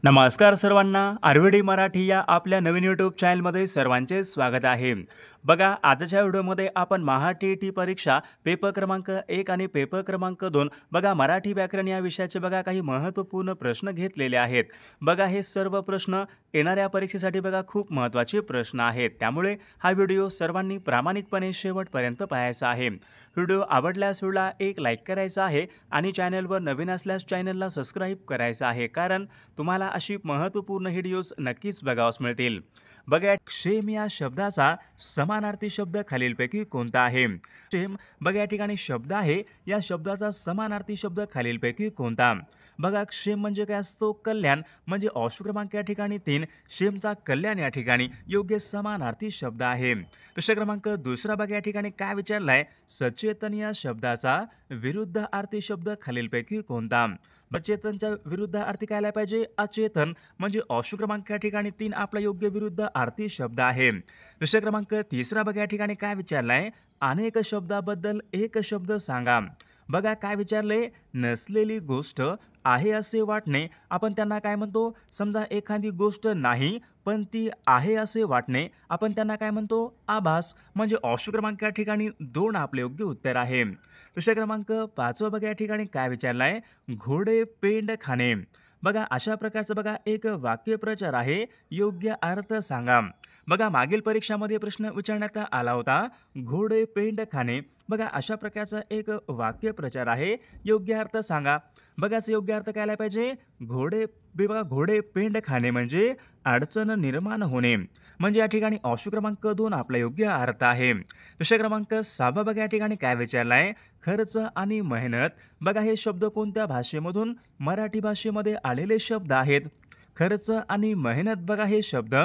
नमस्कार सर्वांना, आरवीडी मराठी या आपल्या नवीन यूट्यूब चॅनलमध्ये सर्वांचे स्वागत आहे. बघा, आजच्या व्हिडिओमध्ये आपण महा-टी-ई-टी परीक्षा पेपर क्रमांक 1 आणि पेपर क्रमांक 2 बघा मराठी व्याकरण या विषयाचे बघा काही महत्त्वपूर्ण प्रश्न घेतलेले आहेत. बघा, हे सर्व प्रश्न येणाऱ्या परीक्षेसाठी बघा खूप महत्त्वाचे प्रश्न आहेत. त्यामुळे हा व्हिडिओ सर्वांनी प्रामाणिकपणे शेवटपर्यंत पाहायचा आहे. व्हिडिओ आवडल्यास व्हिडिओला एक लाईक करायचा आहे आणि चॅनलवर नवीन असल्यास चॅनलला सबस्क्राईब करायचं आहे, कारण तुम्हाला अशी महत्त्वपूर्ण व्हिडिओज नक्कीच बघावयास मिळतील. बघा, क्षेम या शब्दाचा समानार्थी शब्द खालीलपैकी कोणता आहे? क्षेम बघा या ठिकाणी शब्द आहे, या शब्दाचा समानार्थी शब्द खालीलपैकी कोणता? बघा, क्षेम म्हणजे काय असतो? कल्याण. म्हणजे ऑप्शन क्रमांक या ठिकाणी 3 क्षेमचा कल्याण या ठिकाणी योग्य समानार्थी शब्द आहे. प्रश्न क्रमांक दुसरा बघा या ठिकाणी काय विचारलाय? सचेतन या शब्दाचा विरुद्ध अर्थी शब्द खालीलपैकी कोणता? चेतनच्या विरुद्ध अर्थी काय आला पाहिजे? अचेतन. म्हणजे ऑप्शन क्रमांक या ठिकाणी 3 आपला योग्य विरुद्ध अर्थी शब्द आहे. प्रश्न क्रमांक तिसरा बघा या ठिकाणी काय विचारलाय? अनेक शब्दाबद्दल एक शब्द सांगा. बघा काय विचारले? नसलेली गोष्ट आहे असे वाटणे, आपण त्यांना काय म्हणतो? समजा एखादी गोष्ट नाही पण ती आहे असे वाटणे, आपण त्यांना काय म्हणतो? आभास. म्हणजे ऑप्शन क्रमांक या ठिकाणी 2 आपले योग्य उत्तर आहे. प्रश्न क्रमांक 5 बघा या ठिकाणी काय विचारलाय? घोडे पेंड खाणे. बघा अशा प्रकारचं बघा एक वाक्यप्रचार आहे, योग्य अर्थ सांगा. बघा मागील परीक्षामध्ये प्रश्न विचारण्यात आला होता, घोडे पेंड खाणे. बघा अशा प्रकारचा एक वाक्यप्रचार आहे, योग्य अर्थ सांगा. बघा योग्य अर्थ काय आला पाहिजे? घोडे पेंड खाणे म्हणजे अडचण निर्माण होणे. म्हणजे या ठिकाणी ऑप्शन क्रमांक 2 आपला योग्य अर्थ आहे. प्रश्न क्रमांक 6 बघा या ठिकाणी काय विचारलाय? खर्च आणि मेहनत. बघा हे शब्द कोणत्या भाषेमधून? मराठी भाषेमध्ये आलेले शब्द आहेत. खर्च आणि मेहनत बघा हे शब्द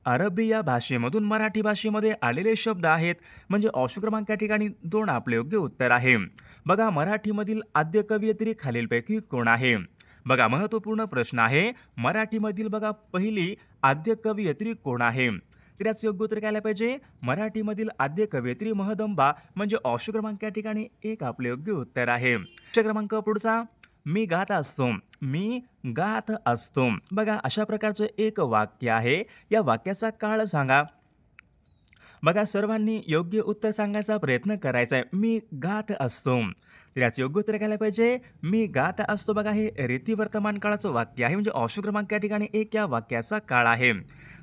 अरबी या भाषेमधून मराठी भाषेमध्ये आलेले शब्द आहेत. म्हणजे ऑप्शन क्रमांक या ठिकाणी 2 आपले योग्य उत्तर आहे. बघा मराठीमधील आद्य कवयित्री खालीलपैकी कोण आहे? बघा महत्त्वपूर्ण प्रश्न आहे. मराठीमधील बघा पहिली आद्य कवयित्री कोण आहे? तर याचं योग्य उत्तर काय आलं पाहिजे? मराठीमधील आद्य कवयित्री महदंबा. म्हणजे ऑप्शन क्रमांक या ठिकाणी 1 आपले योग्य उत्तर आहे. प्रश्न क्रमांक पुढचा, मी गात असतो. मी गात असतो. बघा अशा प्रकारचं एक वाक्य आहे, या वाक्याचा काळ सांगा. बघा सर्वांनी योग्य उत्तर सांगायचा प्रयत्न करायचा आहे. मी गात असतो. तर याचं योग्य उत्तर काय पाहिजे? मी गात असतो. बघा हे रीती वर्तमान काळाचं वाक्य आहे. म्हणजे ऑप्शन क्रमांक या ठिकाणी 1 या वाक्याचा काळ आहे.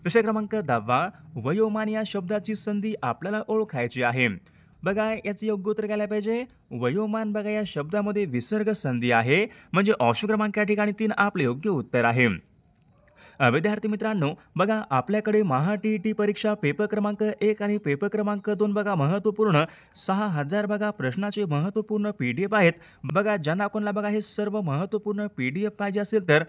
प्रश्न क्रमांक 10 वयोमान या शब्दाची संधी आपल्याला ओळखायची आहे. बघा याचं योग्य उत्तर काय पाहिजे? वयोमान बघा या शब्दामध्ये विसर्ग संधी आहे. म्हणजे ऑप्शन क्रमांक या ठिकाणी 3 आपले योग्य उत्तर आहे. विद्यार्थी मित्रांनो, बघा आपल्याकडे महा-टी-ई-टी परीक्षा पेपर क्रमांक 1 आणि पेपर क्रमांक 2 बघा महत्त्वपूर्ण 6000 बघा प्रश्नाचे महत्त्वपूर्ण PDF आहेत. बघा ज्यांना कोणाला बघा हे सर्व महत्त्वपूर्ण PDF पाहिजे असेल तर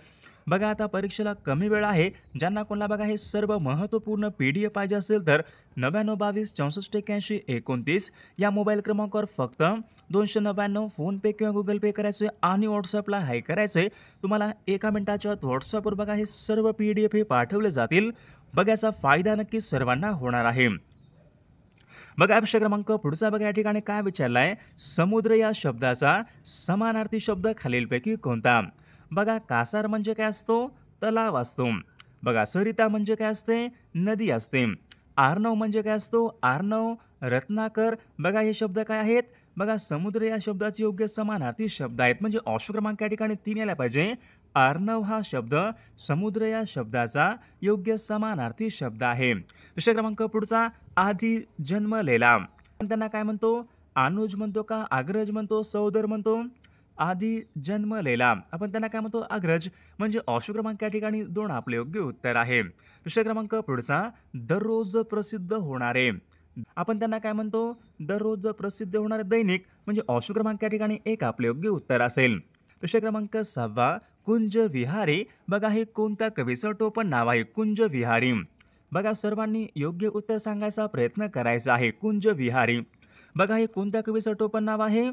बघा आता परीक्षेला कमी वेळ आहे. ज्यांना कोणाला बघा हे सर्व महत्त्वपूर्ण PDF पाहिजे असेल तर 9922648129 या मोबाईल क्रमांकावर फक्त 299 फोनपे किंवा गुगल पे करायचे आणि व्हॉट्सअपला हाय करायचे. तुम्हाला 1 मिनिटाच्या आत व्हॉट्सअपवर बघा हे सर्व PDF हे पाठवले जातील. बघा याचा फायदा नक्कीच सर्वांना होणार आहे. बघा प्रश्न क्रमांक पुढचा बघा या ठिकाणी काय विचारलाय? समुद्र या शब्दाचा समानार्थी शब्द खालीलपैकी कोणता? बघा कासार म्हणजे काय असतो? तलाव असतो. बघा सरिता म्हणजे काय असते? नदी असते. आर्णव म्हणजे काय असतो? अर्णव, रत्नाकर. बघा हे शब्द काय आहेत? बघा समुद्र या शब्दाचे योग्य समानार्थी शब्द आहेत. म्हणजे ऑप्शन क्रमांक या ठिकाणी 3 यायला पाहिजे. अर्णव हा शब्द समुद्र या शब्दाचा योग्य समानार्थी शब्द आहे. प्रश्न क्रमांक पुढचा, आधी जन्मलेला. आपण त्यांना काय म्हणतो? अनुज म्हणतो का? अग्रज म्हणतो? सहोदर म्हणतो? आधी जन्मलेला आपण त्यांना काय म्हणतो? अग्रज. म्हणजे ऑप्शन क्रमांक या ठिकाणी 2 आपले योग्य उत्तर आहे. प्रश्न क्रमांक पुढचा, दररोज प्रसिद्ध होणारे. आपण त्यांना काय म्हणतो? दररोज प्रसिद्ध होणारे दैनिक. म्हणजे ऑप्शन क्रमांक या ठिकाणी 1 आपले योग्य उत्तर असेल. प्रश्न क्रमांक 6 कुंज विहारी. बघा हे कोणत्या कवीचं टोपण नाव आहे? कुंज विहारी. बघा सर्वांनी योग्य उत्तर सांगायचा प्रयत्न करायचा आहे. कुंज विहारी. बघा हे कोणत्या कवीचं टोपण नाव आहे?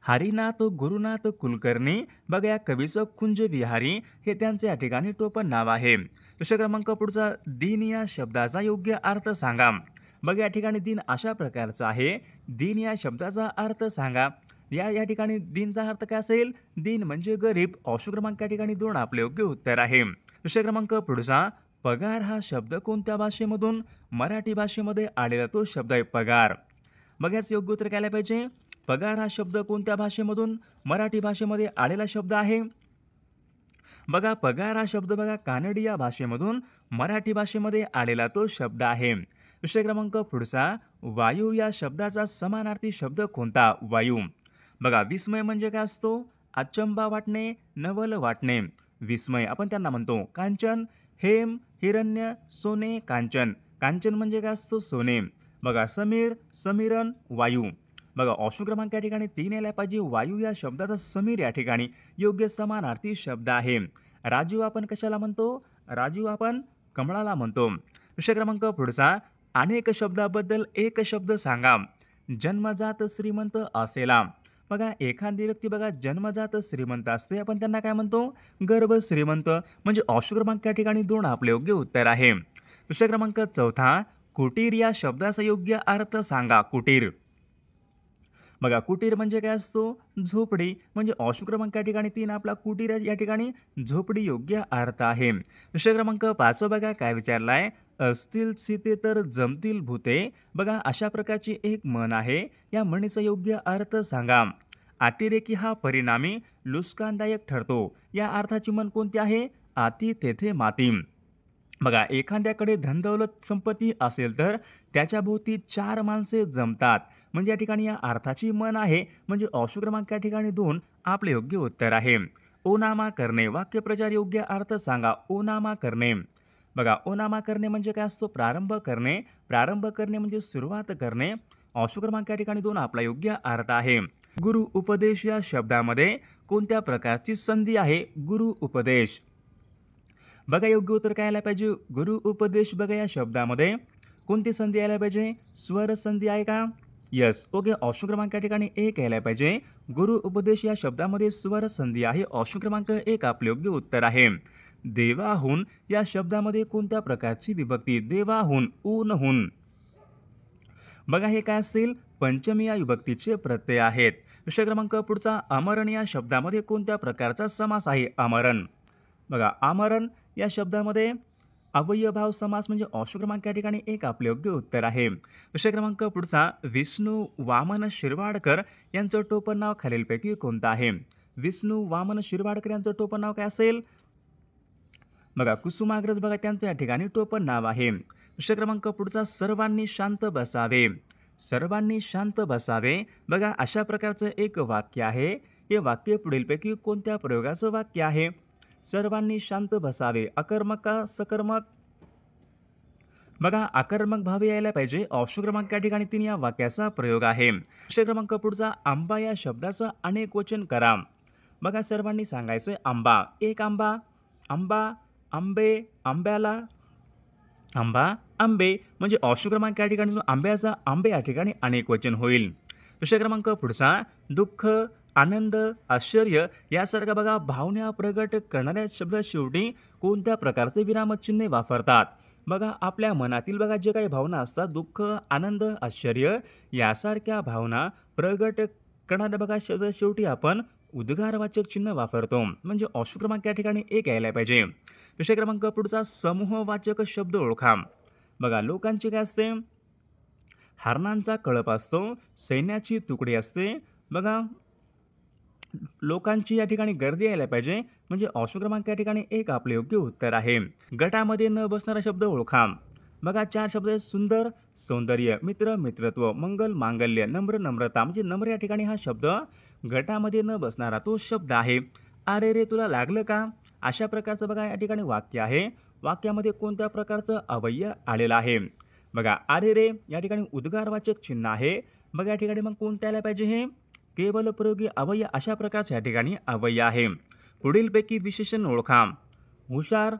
हरिनाथ गुरुनाथ कुलकर्णी. बघा या कवीचं कुंज विहारी हे त्यांचे या ठिकाणी टोपण नाव आहे. प्रश्न क्रमांक पुढचा, दिन या शब्दाचा योग्य अर्थ सांगा. बघा या ठिकाणी दिन अशा प्रकारचा आहे. दिन या शब्दाचा अर्थ सांगा. या या ठिकाणी दिनचा अर्थ काय असेल? दिन म्हणजे गरीब. ऑप्शन क्रमांक या ठिकाणी 2 आपले योग्य उत्तर आहे. दुसरा क्रमांक पुढचा, पगार हा शब्द कोणत्या भाषेमधून? मराठी भाषेमध्ये आलेला तो शब्द आहे पगार. मग याचं योग्य उत्तर काय आलं पाहिजे? पगार हा शब्द कोणत्या भाषेमधून? मराठी भाषेमध्ये आलेला शब्द आहे. बघा पगार हा शब्द बघा कानडी या भाषेमधून मराठी भाषेमध्ये आलेला तो शब्द आहे. विषय क्रमांक पुढचा, वायू या शब्दाचा समानार्थी शब्द कोणता? वायू. बघा विस्मय म्हणजे काय असतो? अचंबा वाटणे, नवल वाटणे. विस्मय आपण त्यांना म्हणतो. कांचन, हेम, हिरण्य, सोने, कांचन. कांचन म्हणजे काय असतो? सोने. बघा समीर, समीरन, वायू. बघा ऑप्शन क्रमांक या ठिकाणी 3 यायला पाहिजे. वायू या शब्दाचा समीर या ठिकाणी योग्य समानार्थी शब्द आहे. राजू आपण कशाला म्हणतो? राजू आपण कमळाला म्हणतो. विषय क्रमांक पुढचा, अनेक शब्दाबद्दल एक शब्द सांगा. जन्मजात श्रीमंत असेला. बघा एखादी व्यक्ती बघा जन्मजात श्रीमंत असते, आपण त्यांना काय म्हणतो? गर्भ श्रीमंत. म्हणजे ऑप्शन क्रमांक या ठिकाणी 2 आपले योग्य उत्तर आहे. विषय क्रमांक चौथा, कुटीर या शब्दाचा योग्य अर्थ सांगा. कुटीर. बघा कुटीर म्हणजे काय असतो? झोपडी. म्हणजे ऑप्शन क्रमांक या ठिकाणी 3 आपला कुटीर या ठिकाणी झोपडी योग्य अर्थ आहे. विषय क्रमांक 5 बघा काय विचारलाय? असतील सीते तर जमतील भूते. बघा अशा प्रकारची एक म्हण आहे. या म्हणीचा योग्य अर्थ सांगा. अतिरेकी हा परिणामी नुकसानदायक ठरतो. या अर्थाची म्हण कोणती आहे? अति तेथे माती. बघा एखाद्याकडे धनदौलत संपत्ती असेल तर त्याच्या भोवती 4 माणसे जमतात. म्हणजे या ठिकाणी या अर्थाची म्हण आहे. म्हणजे ऑप्शन क्रमांक या ठिकाणी 2 आपले योग्य उत्तर आहे. ओनामा करणे. वाक्यप्रचार योग्य अर्थ सांगा. ओनामा करणे. बघा ओनामा करणे म्हणजे काय असतो? प्रारंभ करणे. प्रारंभ करणे म्हणजे सुरुवात करणे. ऑप्शन क्रमांक या ठिकाणी 2 आपला योग्य अर्थ आहे. गुरु उपदेश या शब्दामध्ये कोणत्या प्रकारची संधी आहे? गुरु उपदेश. बघा योग्य उत्तर काय यायला पाहिजे? गुरु उपदेश. बघा या शब्दामध्ये कोणती संधी यायला पाहिजे? स्वर संधी आहे का? यस. ओके. ऑप्शन क्रमांक या ठिकाणी 1 यायला पाहिजे. गुरु उपदेश या शब्दामध्ये स्वर संधी आहे. ऑप्शन क्रमांक 1 आपले योग्य उत्तर आहे. देवाहून या शब्दामध्ये कोणत्या प्रकारची विभक्ती? देवाहून, ऊनहून. बघा हे काय असेल? पंचमी या विभक्तीचे प्रत्यय आहेत. विषय क्रमांक पुढचा, आमरण या शब्दामध्ये कोणत्या प्रकारचा समास आहे? आमरण. बघा आमरण या शब्दामध्ये अवयभाव समास. म्हणजे ऑप्शन क्रमांक या ठिकाणी 1 आपले योग्य उत्तर आहे. विषय क्रमांक पुढचा, विष्णू वामन शिरवाडकर यांचं टोपण नाव खालीलपैकी कोणतं आहे? विष्णू वामन शिरवाडकर यांचं टोपण नाव काय असेल? बघा कुसुमाग्रज बघा त्यांचं या ठिकाणी टोपण नाव आहे. विषय क्रमांक पुढचा, सर्वांनी शांत बसावे. सर्वांनी शांत बसावे. बघा अशा प्रकारचं एक वाक्य आहे. हे वाक्य पुढीलपैकी कोणत्या प्रयोगाचं वाक्य आहे? सर्वांनी शांत बसावे. अकर्मक का सकर्मक? बघा आकर्मक भाव यायला पाहिजे. ऑप्शन क्रमांक या ठिकाणी 3 या वाक्याचा प्रयोग आहे. विषय क्रमांक पुढचा, आंबा या शब्दाचं अनेक वचन करा. बघा सर्वांनी सांगायचं आंबा. एक आंबा, आंबा, आंबे, आंब्याला, आंबा, आंबे. म्हणजे ऑप्शन क्रमांक या ठिकाणी आंब्याचा आंबे या ठिकाणी अनेक वचन होईल. विषय क्रमांक पुढचा, दुःख, आनंद, आश्चर्य यासारख्या बघा भावना प्रगट करणाऱ्या शब्द शेवटी कोणत्या प्रकारचे विरामचिन्हे वापरतात? बघा आपल्या मनातील बघा जे काही भावना असतात, दुःख, आनंद, आश्चर्य यासारख्या भावना प्रगट करणाऱ्या बघा शब्द शेवटी आपण उद्गारवाचक चिन्ह वापरतो. म्हणजे ऑप्शन क्रमांक या ठिकाणी 1 यायला पाहिजे. विषय क्रमांक पुढचा, समूहवाचक शब्द ओळखा. बघा लोकांचे काय असते? हरणांचा कळप असतो. सैन्याची तुकडी असते. बघा लोकांची या ठिकाणी गर्दी यायला पाहिजे. म्हणजे ऑप्शन क्रमांक या ठिकाणी 1 आपले योग्य उत्तर आहे. गटामध्ये न बसणारा शब्द ओळखा. बघा 4 शब्द आहेत. सुंदर, सौंदर्य, मित्र, मित्रत्व, मंगल, मांगल्य, नम्र, नम्रता. म्हणजे नम्र या ठिकाणी हा शब्द गटामध्ये न बसणारा तो शब्द आहे. अरे रे तुला लागलं का? अशा प्रकारचं बघा या ठिकाणी वाक्य आहे. वाक्यामध्ये कोणत्या प्रकारचं अवयव आलेलं आहे? बघा अरे रे या ठिकाणी उद्गारवाचक चिन्ह आहे. बघा या ठिकाणी मग कोणतं आलं पाहिजे? हे केवल प्रयोगी अवयव अशा प्रकारचे या ठिकाणी अवयव आहे. पुढीलपैकी विशेषण ओळखा. हुशार,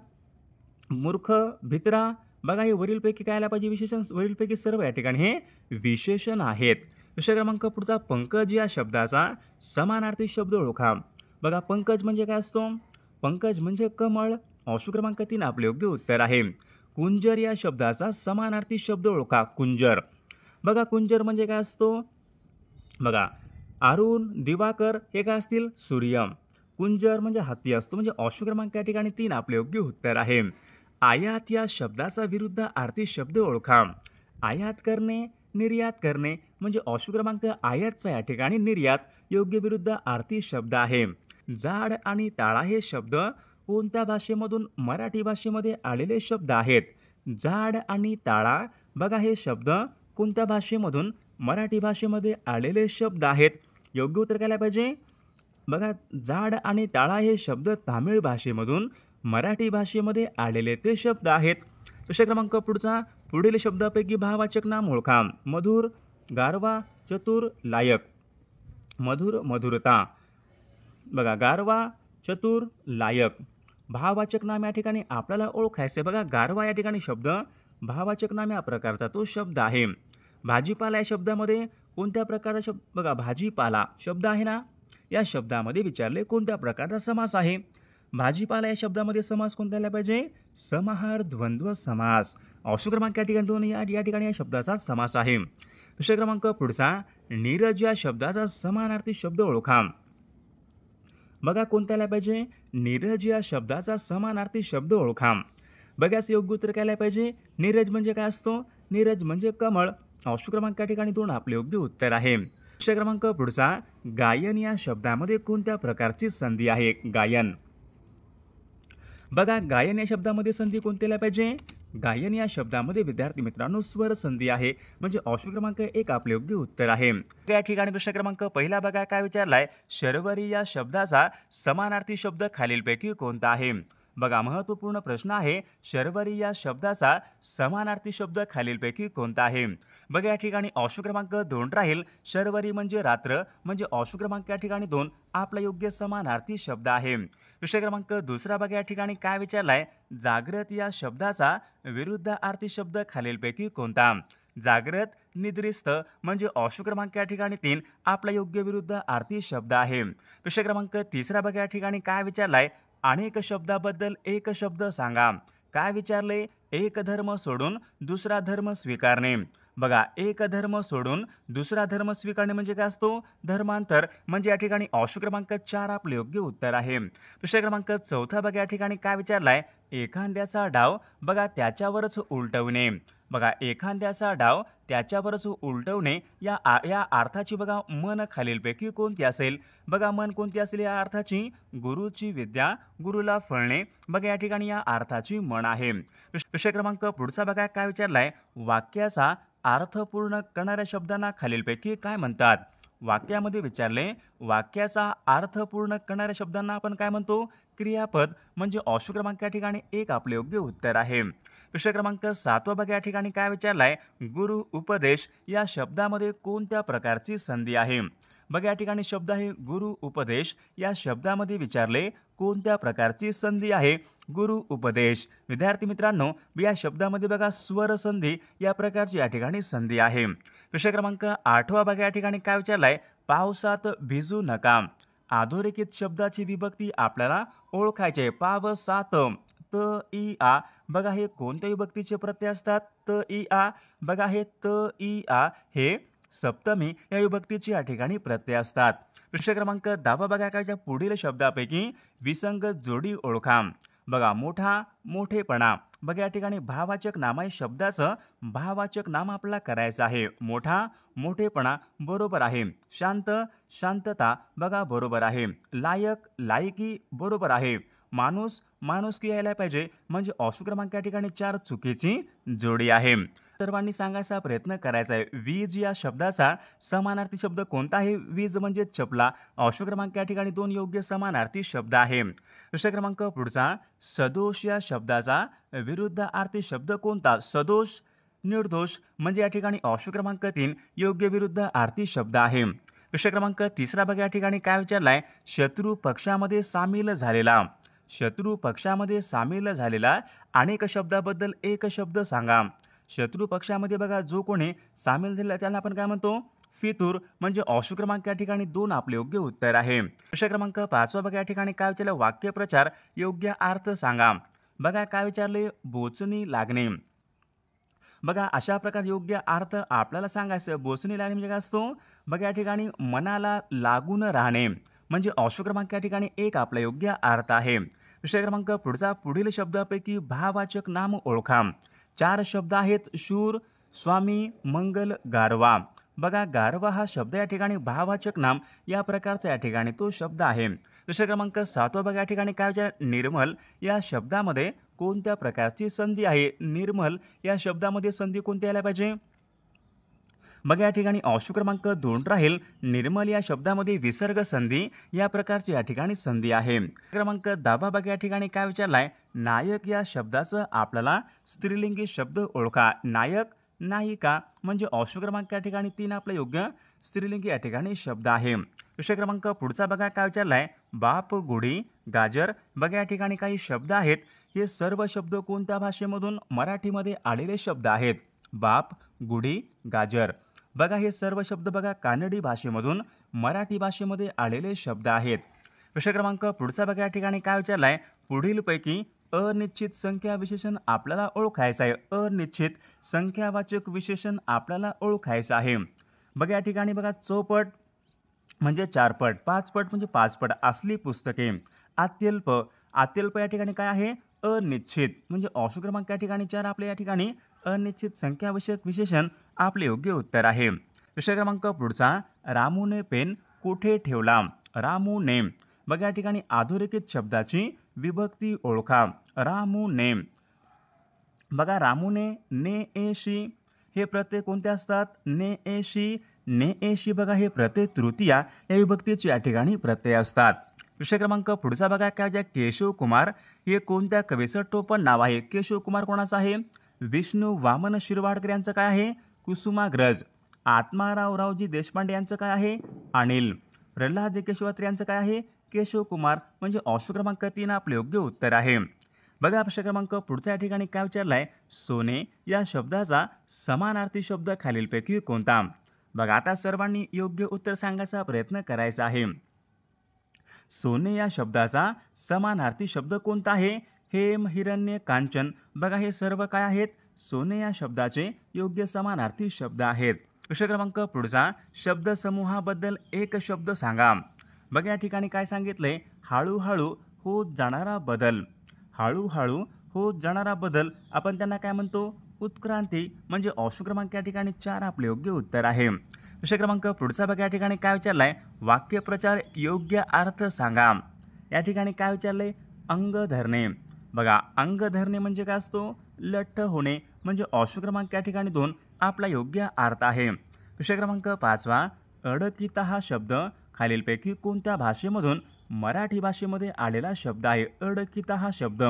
मूर्ख, भित्रा. बघा हे वरीलपैकी काय आलं पाहिजे? विशेषण. वरीलपैकी सर्व या ठिकाणी हे विशेषण आहेत. विषय क्रमांक पुढचा, पंकज या शब्दाचा समानार्थी शब्द ओळखा. बघा पंकज म्हणजे काय असतो? पंकज म्हणजे कमळ. ऑप्शन क्रमांक 3 आपले योग्य उत्तर आहे. कुंजर या शब्दाचा समानार्थी शब्द ओळखा. कुंजर. बघा कुंजर म्हणजे काय असतो? बघा अरुण, दिवाकर हे काय असतील सूर्य. कुंजर म्हणजे हत्ती असतो म्हणजे ऑप्शन क्रमांक या ठिकाणी 3 आपले योग्य उत्तर आहे. आयात या शब्दाचा विरुद्ध आर्थी शब्द ओळखा. आयात करणे, निर्यात करणे म्हणजे ऑप्शन क्रमांक आयातचा या ठिकाणी निर्यात योग्य विरुद्ध आर्थी शब्द आहे. जाड आणि ताळा हे शब्द कोणत्या भाषेमधून मराठी भाषेमध्ये आलेले शब्द आहेत. जाड आणि ताळा बघा हे शब्द कोणत्या भाषेमधून मराठी भाषेमध्ये आलेले शब्द आहेत. योग्य उत्तर काय पाहिजे बघा जाड आणि टाळा हे शब्द तामिळ भाषेमधून मराठी भाषेमध्ये आलेले ते शब्द आहेत. प्रश्न क्रमांक पुढचा पुढील शब्दापैकी भाववाचक नाम ओळखा. मधुर, गारवा, चतुर, लायक. मधुर मधुरता बघा गारवा, चतुर, लायक. भाववाचक नाम या ठिकाणी आपल्याला ओळखायचे बघा गारवा या ठिकाणी शब्द भाववाचक नाम या प्रकारचा तो शब्द आहे. भाजीपाला या शब्दामध्ये कोणत्या प्रकारचा शब्द बघा भाजीपाला शब्द आहे ना या शब्दामध्ये विचारले कोणत्या प्रकारचा समास आहे. भाजीपाला या शब्दामध्ये समास कोणता आला पाहिजे समाहार द्वंद्व समास. ऑप्शन क्रमांक या ठिकाणी 2 या ठिकाणी या शब्दाचा समास आहे. प्रश्न क्रमांक पुढचा नीरज या शब्दाचा समानार्थी शब्द ओळखा. बघा कोणता आला पाहिजे नीरज या शब्दाचा समानार्थी शब्द ओळखा. बघाच योग्य उत्तर काय आलं पाहिजे नीरज म्हणजे काय असतो नीरज म्हणजे कमळ. ऑप्शन क्रमांक या ठिकाणी 2 आपले योग्य उत्तर आहे. प्रश्न क्रमांक पुढचा गायन या शब्दामध्ये कोणत्या प्रकारची संधी आहे. गायन बघा गायन या शब्दामध्ये संधी कोणती आल्या पाहिजे गायन या शब्दामध्ये विद्यार्थी मित्रांनो स्वर संधी आहे म्हणजे ऑप्शन क्रमांक 1 आपले योग्य उत्तर आहे. या ठिकाणी प्रश्न क्रमांक पहिला बघा काय विचारलाय शर्वरी या शब्दाचा समानार्थी शब्द खालीलपैकी कोणता आहे. बघा महत्त्वपूर्ण प्रश्न आहे शर्वरी या शब्दाचा समानार्थी शब्द खालीलपैकी कोणता आहे. बघा या ठिकाणी ऑप्शन क्रमांक 2 राहील शर्वरी म्हणजे रात्र म्हणजे ऑप्शन क्रमांक या ठिकाणी 2 आपला योग्य समानार्थी शब्द आहे. विषय क्रमांक दुसरा बघा या ठिकाणी काय विचारलाय जागृत या शब्दाचा विरुद्धार्थी शब्द खालीलपैकी कोणता. जागृत निद्रिस्त म्हणजे ऑप्शन क्रमांक या ठिकाणी 3 आपला योग्य विरुद्ध आर्थी शब्द आहे. विषय क्रमांक तिसरा बघा या ठिकाणी काय विचारलाय अनेक शब्दाबद्दल एक शब्द सांगा. काय विचारले एक धर्म सोडून दुसरा धर्म स्वीकारणे. बघा एक धर्म सोडून दुसरा धर्म स्वीकारणे म्हणजे काय असतो धर्मांतर म्हणजे या ठिकाणी ऑप्शन क्रमांक 4 आपले योग्य उत्तर आहे. प्रश्न क्रमांक चौथा बघा या ठिकाणी काय विचारलाय एखाद्याचा डाव बघा त्याच्यावरच उलटवणे. बघा एखाद्याचा डाव त्याच्यावरच उलटवणे या अर्थाची बघा मन खालीलपैकी कोणती असेल. बघा मन कोणती असेल या अर्थाची गुरुची विद्या गुरुला फळणे बघा या ठिकाणी या अर्थाची मन आहे. विषय क्रमांक पुढचा बघा काय विचारलाय वाक्याचा अर्थपूर्ण करणाऱ्या शब्दांना खालीलपैकी काय म्हणतात. वाक्यामध्ये विचारले वाक्याचा अर्थ पूर्ण करणाऱ्या शब्दांना आपण काय म्हणतो क्रियापद म्हणजे ऑप्शन क्रमांक या ठिकाणी 1 आपले योग्य उत्तर आहे. प्रश्न क्रमांक 7 बघा या ठिकाणी काय विचारलाय गुरु उपदेश या शब्दामध्ये कोणत्या प्रकारची संधी आहे. बघा या ठिकाणी शब्द आहे गुरु उपदेश या शब्दामध्ये विचारले कोणत्या प्रकारची संधी आहे गुरु उपदेश. विद्यार्थी मित्रांनो या शब्दामध्ये बघा स्वर संधी या प्रकारची या ठिकाणी संधी आहे. प्रश्न क्रमांक 8 बघा या ठिकाणी काय विचारलाय पावसात भिजू नका. अधोरेखित शब्दाची विभक्ती आपल्याला ओळखायचे पावसात त इ आ बघा हे कोणत्या विभक्तीचे प्रत्यय असतात त इ आ बघा हे त इ आ हे सप्तमी या विभक्तीचे या ठिकाणी प्रत्यय असतात. प्रश्न क्रमांक 10 बघा काय पुढील शब्दापैकी विसंगत जोडी ओळखा. बघा मोठा मोठेपणा बघा या ठिकाणी भाववाचक नाम आहे शब्दाचं भाववाचक नाम आपल्याला करायचं आहे. मोठा मोठेपणा बरोबर आहे. शांत शांतता बघा बरोबर आहे. लायक लायकी बरोबर आहे. माणूस माणुसकी यायला पाहिजे म्हणजे ऑप्शन क्रमांक या ठिकाणी 4 चुकीची जोडी आहे. सर्वांनी सांगायचा प्रयत्न करायचा आहे वीज या शब्दाचा समानार्थी शब्द कोणता आहे. वीज म्हणजे चपला. ऑप्शन क्रमांक या ठिकाणी 2 योग्य समानार्थी शब्द आहे. प्रश्न क्रमांक पुढचा सदोष या शब्दाचा विरुद्धार्थी शब्द कोणता. सदोष निर्दोष म्हणजे या ठिकाणी ऑप्शन क्रमांक 3 योग्य विरुद्ध आर्थी शब्द आहे. प्रश्न क्रमांक 3 बघा या ठिकाणी काय विचारलाय शत्रू पक्षामध्ये सामील झालेला. शत्रू पक्षामध्ये सामील झालेला अनेक शब्दाबद्दल एक शब्द सांगा. शत्रू पक्षामध्ये बघा जो कोणी सामील झालेला त्याला आपण काय म्हणतो फितूर म्हणजे ऑप्शन क्रमांक या ठिकाणी 2 आपले योग्य उत्तर आहे. प्रश्न क्रमांक 5 बघा या ठिकाणी काय विचारलं वाक्यप्रचार योग्य अर्थ सांगा. बघा काय विचारले बोचणी लागणे. बघा अशा प्रकारे योग्य अर्थ आपल्याला सांगायचं बोसनी लागणे म्हणजे काय असतो? बघा या ठिकाणी मनाला लागून राहणे म्हणजे ऑप्शन क्रमांक या ठिकाणी एक आपला योग्य अर्थ आहे. विषय क्रमांक पुढचा पुढील शब्दापैकी भाववाचक नाम ओळखा. 4 शब्द आहेत शूर, स्वामी, मंगल, गारवा. बघा गारवा हा शब्द या ठिकाणी भाववाचक नाम या प्रकारचा या ठिकाणी तो शब्द आहे. विषय क्रमांक 7 बघा या ठिकाणी काय विचार निर्मल या शब्दामध्ये कोणत्या प्रकारची संधी आहे? निर्मल या शब्दामध्ये संधी कोणती यायला पाहिजे? मग या ठिकाणी ऑप्शन क्रमांक 2 राहील. निर्मल या शब्दामध्ये विसर्ग संधी या प्रकारची या ठिकाणी संधी आहे. क्रमांक 10 बघा या ठिकाणी काय विचारलाय? नायक या शब्दाचं आपल्याला स्त्रीलिंगी शब्द ओळखा. नायक, नायिका म्हणजे ऑप्शन क्रमांक या ठिकाणी 3 आपलं योग्य स्त्रीलिंगी या ठिकाणी शब्द आहे. विषय क्रमांक पुढचा बघा काय विचारलाय? बाप, गुढी, गाजर. बघा या ठिकाणी काही शब्द आहेत. हे सर्व शब्द कोणत्या भाषेमधून? मराठीमध्ये आलेले शब्द आहेत. बाप, गुढी, गाजर. बघा हे सर्व शब्द बघा कानडी भाषेमधून मराठी भाषेमध्ये आलेले शब्द आहेत. विषय क्रमांक पुढचा बघा या ठिकाणी काय विचारलाय? पुढीलपैकी अनिश्चित संख्या विशेषण आपल्याला ओळखायचं आहे. अनिश्चित संख्यावाचक विशेषण आपल्याला ओळखायचं आहे. बघा या ठिकाणी बघा चौपट म्हणजे 4 पट, 5 पट म्हणजे 5 पट असली पुस्तके. अत्यल्प, अत्यल्प या ठिकाणी काय आहे? अनिश्चित म्हणजे ऑप्शन क्रमांक या ठिकाणी 4 आपले या ठिकाणी अनिश्चित संख्याविषयक विशेषण आपले योग्य उत्तर आहे. विषय क्रमांक पुढचा रामूने पेन कुठे ठेवला? रामूने. बघा या ठिकाणी अधोरेखित शब्दाची विभक्ती ओळखा. रामूने. बघा रामूने, ने, एशी हे प्रत्यय कोणते असतात? ने, एशी. ने, एशी बघा हे प्रत्यय तृतीया या विभक्तीचे या ठिकाणी प्रत्यय असतात. विषय क्रमांक पुढचा बघा काय ज्या केशव कुमार हे कोणत्या कवीचं टोपण नाव आहे? केशव कुमार कोणाचं आहे? विष्णू वामन शिरवाडकर यांचं काय आहे? कुसुमाग्रज. आत्माराव रावजी देशपांडे यांचं काय आहे? अनिल. प्रल्हाद केशवात्री यांचं काय आहे? केशव कुमार म्हणजे ऑप्शन क्रमांक 3 आपले योग्य उत्तर आहे. बघा प्रश्न क्रमांक पुढच्या या ठिकाणी काय विचारलाय? सोने या शब्दाचा समानार्थी शब्द खालीलपैकी कोणता? बघा आता सर्वांनी योग्य उत्तर सांगायचा प्रयत्न करायचा आहे. सोने या शब्दाचा समानार्थी शब्द कोणता आहे? हेम, हिरण्य, कांचन. बघा हे सर्व काय आहेत? सोने या शब्दाचे योग्य समानार्थी शब्द आहेत. विषय क्रमांक पुढचा शब्दसमूहाबद्दल एक शब्द सांगा. बघा या ठिकाणी काय सांगितलंय? हळूहळू होत जाणारा बदल. हळूहळू होत जाणारा बदल आपण त्यांना काय म्हणतो? उत्क्रांती म्हणजे ऑप्शन क्रमांक या ठिकाणी 4 आपले योग्य उत्तर आहे. विषय क्रमांक पुढचा बघा या ठिकाणी काय विचारलाय? वाक्यप्रचार योग्य अर्थ सांगा. या ठिकाणी काय विचारलंय? अंग धरणे. बघा अंग धरणे म्हणजे काय असतो? लठ्ठ होणे म्हणजे ऑप्शन क्रमांक या ठिकाणी 2 आपला योग्य अर्थ आहे. विषय क्रमांक 5 अडकिता हा शब्द खालीलपैकी कोणत्या भाषेमधून मराठी भाषेमध्ये आलेला शब्द आहे? अडकिता हा शब्द.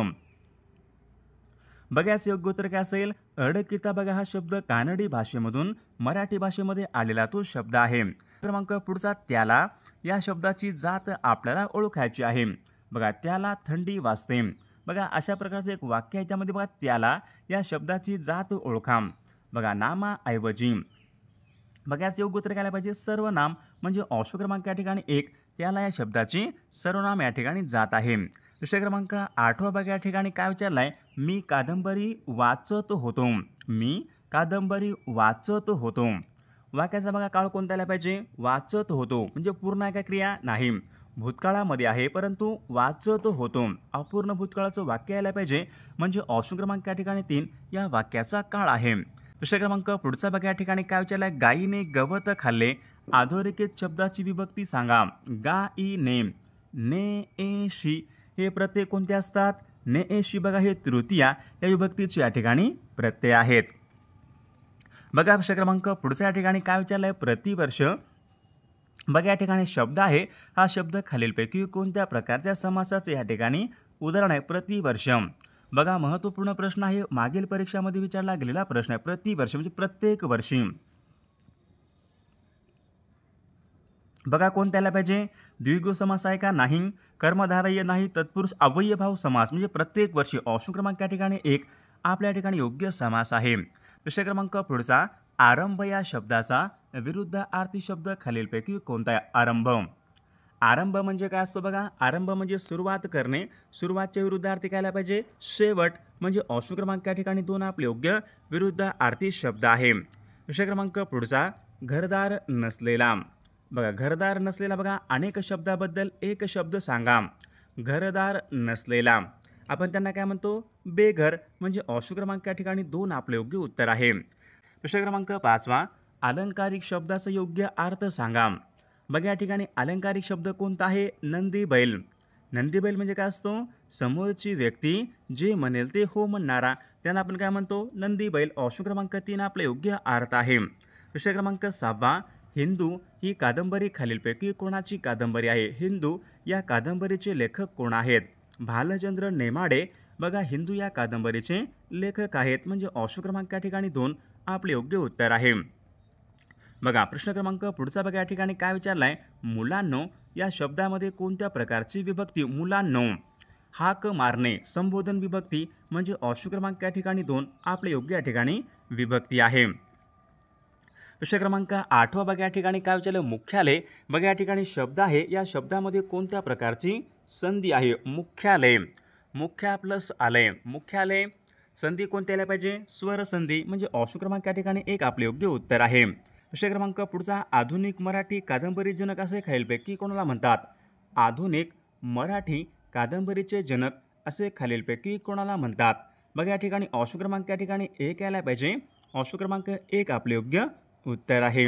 बघा याचं योग्य उत्तर काय असेल? अडकिता बघा हा शब्द कानडी भाषेमधून मराठी भाषेमध्ये आलेला तो शब्द आहे. क्रमांक पुढचा त्याला या शब्दाची जात आपल्याला ओळखायची आहे. बघा त्याला थंडी वाजते. बघा अशा प्रकारचे एक वाक्य आहे त्यामध्ये बघा त्याला या शब्दाची जात ओळखा. बघा नामाऐवजी. बघा याचं योग्य उत्तर काय पाहिजे? सर्वनाम म्हणजे ऑप्शन क्रमांक या ठिकाणी 1 त्याला या शब्दाची सर्वनाम या ठिकाणी जात आहे. विषय क्रमांक 8 बघा या ठिकाणी काय विचारलाय? मी कादंबरी वाचत होतो. मी कादंबरी वाचत होतो. वाक्याचा बघा काळ कोणता आला पाहिजे? वाचत होतो म्हणजे पूर्ण आहे का क्रिया? नाही. भूतकाळामध्ये आहे परंतु वाचत होतो. अपूर्ण भूतकाळाचं वाक्य यायला पाहिजे म्हणजे ऑप्शन क्रमांक या ठिकाणी 3 या वाक्याचा काळ आहे. विषय क्रमांक पुढचा बघा या ठिकाणी काय विचारलाय? गायीने गवत खाल्ले. अधोरेखित शब्दाची विभक्ती सांगा. गायीने. ने, एशी हे प्रत्यय कोणते असतात? ने, एशी बघा हे तृतीया या विभक्तीचे या ठिकाणी प्रत्यय आहेत. बघा विषय क्रमांक पुढच्या या ठिकाणी काय विचारलंय? प्रतिवर्ष. बघा या ठिकाणी शब्द आहे. हा शब्द खालीलपैकी कोणत्या प्रकारच्या समासाचे या ठिकाणी उदाहरण आहे? प्रतिवर्ष. बघा महत्त्वपूर्ण प्रश्न आहे. मागील परीक्षामध्ये विचारला गेलेला प्रश्न आहे. प्रतिवर्ष म्हणजे प्रत्येक वर्षी. बघा कोणत्या आला पाहिजे? द्विगु समास आहे का? नाही. कर्मधारय नाही. तत्पुरुष अव्ययभाव समास म्हणजे प्रत्येक वर्षी ऑप्शन क्रमांक या ठिकाणी 1 आपल्या ठिकाणी योग्य समास आहे. विषय क्रमांक पुढचा आरंभ या शब्दाचा विरुद्धार्थी शब्द खालीलपैकी कोणता आहे? आरंभ. आरंभ म्हणजे काय असतो बघा, आरंभ म्हणजे सुरुवात करणे, सुरुवातच्या विरुद्धार्थी काय आला पाहिजे, शेवट. म्हणजे ऑप्शन क्रमांक या ठिकाणी 2 आपले योग्य विरुद्धार्थी शब्द आहे. विषय क्रमांक पुढचा, घरदार नसलेला. बघा घरदार नसलेला, बघा अनेक शब्दाबद्दल एक शब्द सांगा. घरदार नसलेला आपण त्यांना काय म्हणतो, बेघर. म्हणजे ऑप्शन क्रमांक या ठिकाणी 2 आपले योग्य उत्तर आहे. विषय क्रमांक 5, अलंकारिक शब्दाचा योग्य अर्थ सांगा. बघा या ठिकाणी अलंकारिक शब्द कोणता आहे, नंदी बैल. नंदी बैल म्हणजे काय असतो, समोरची व्यक्ती जे म्हणेल ते हो म्हणणारा, त्यांना आपण काय म्हणतो, नंदी बैल. ऑप्शन क्रमांक 3 आपला योग्य अर्थ आहे. विषय क्रमांक 6, हिंदू ही कादंबरी खालीलपैकी कोणाची कादंबरी आहे. हिंदू या कादंबरीचे लेखक कोण आहेत, भालचंद्र नेमाडे. बघा हिंदू या कादंबरीचे लेखक आहेत. म्हणजे ऑप्शन क्रमांक या ठिकाणी 2 आपले योग्य उत्तर आहे. बघा प्रश्न क्रमांक पुढचा, बघा या ठिकाणी काय विचारलाय, मुलांनो या शब्दामध्ये कोणत्या प्रकारची विभक्ती. मुलांनो, हाक मारणे, संबोधन विभक्ती. म्हणजे ऑप्शन क्रमांक या ठिकाणी 2 आपले योग्य या ठिकाणी विभक्ती आहे. विषय क्रमांक 8, बघा या ठिकाणी काय विचारलं, मुख्यालय. बघा या ठिकाणी शब्द आहे, या शब्दामध्ये कोणत्या प्रकारची संधी आहे. मुख्यालय, मुख्या प्लस आलय, मुख्यालय. संधी कोणत्या आल्या पाहिजे, स्वर संधी. म्हणजे ऑप्शन क्रमांक या ठिकाणी 1 आपले योग्य उत्तर आहे. विषय क्रमांक पुढचा, आधुनिक मराठी कादंबरी जनक असे खालीलपैकी कोणाला म्हणतात. आधुनिक मराठी कादंबरीचे जनक असे खालीलपैकी कोणाला म्हणतात. बघा या ठिकाणी ऑप्शन क्रमांक या ठिकाणी 1 यायला पाहिजे. ऑप्शन क्रमांक 1 आपले योग्य उत्तर आहे.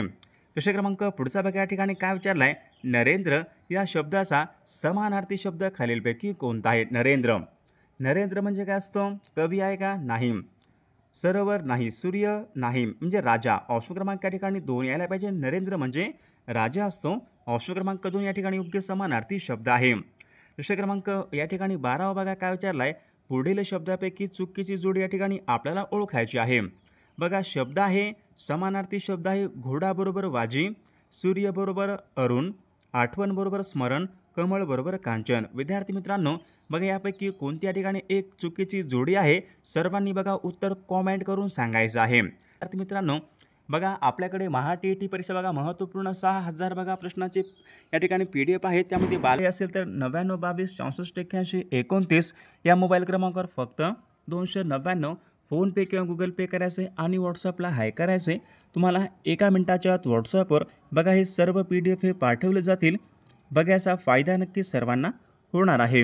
विषय क्रमांक पुढचा, बघा या ठिकाणी काय विचारलाय, नरेंद्र या शब्दाचा समानार्थी शब्द खालीलपैकी कोणता आहे. नरेंद्र, नरेंद्र म्हणजे काय असतं, कवी आहे का, नाही. सरोवर नाही, सूर्य नाही, म्हणजे राजा. ऑप्शन क्रमांक या ठिकाणी 2 यायला पाहिजे. नरेंद्र म्हणजे राजा असतो. ऑप्शन क्रमांक 2 या ठिकाणी योग्य समानार्थी शब्द आहे. विषय क्रमांक या ठिकाणी 12, बघा काय विचारलाय, पुढील शब्दापैकी चुकीची जोडी या ठिकाणी आपल्याला ओळखायची आहे. बघा शब्द आहे, समानार्थी शब्द आहे, घोडा बरोबर वाजी, सूर्य बरोबर अरुण, आठवण बरोबर स्मरण, कमळ बरोबर कांचन. विद्यार्थी मित्रांनो, बघा यापैकी कोणती या ठिकाणी एक चुकीची जोडी आहे, सर्वांनी बघा उत्तर कॉमेंट करून सांगायचं आहे. विद्यार्थी मित्रांनो, बघा आपल्याकडे महा-टी-ई-टी परीक्षा बघा महत्त्वपूर्ण 6000 बघा प्रश्नाचे या ठिकाणी PDF आहेत. त्यामध्ये बाले असेल तर 99 22 64 81 29 या मोबाईल क्रमांकावर फक्त 299 फोनपे किंवा गुगल पे करायचे आणि व्हॉट्सअपला हाय करायचे. तुम्हाला 1 मिनिटाच्या आत व्हॉट्सअपवर बघा हे सर्व PDF हे पाठवले जातील. बघा याचा फायदा नक्की सर्वांना होणार आहे.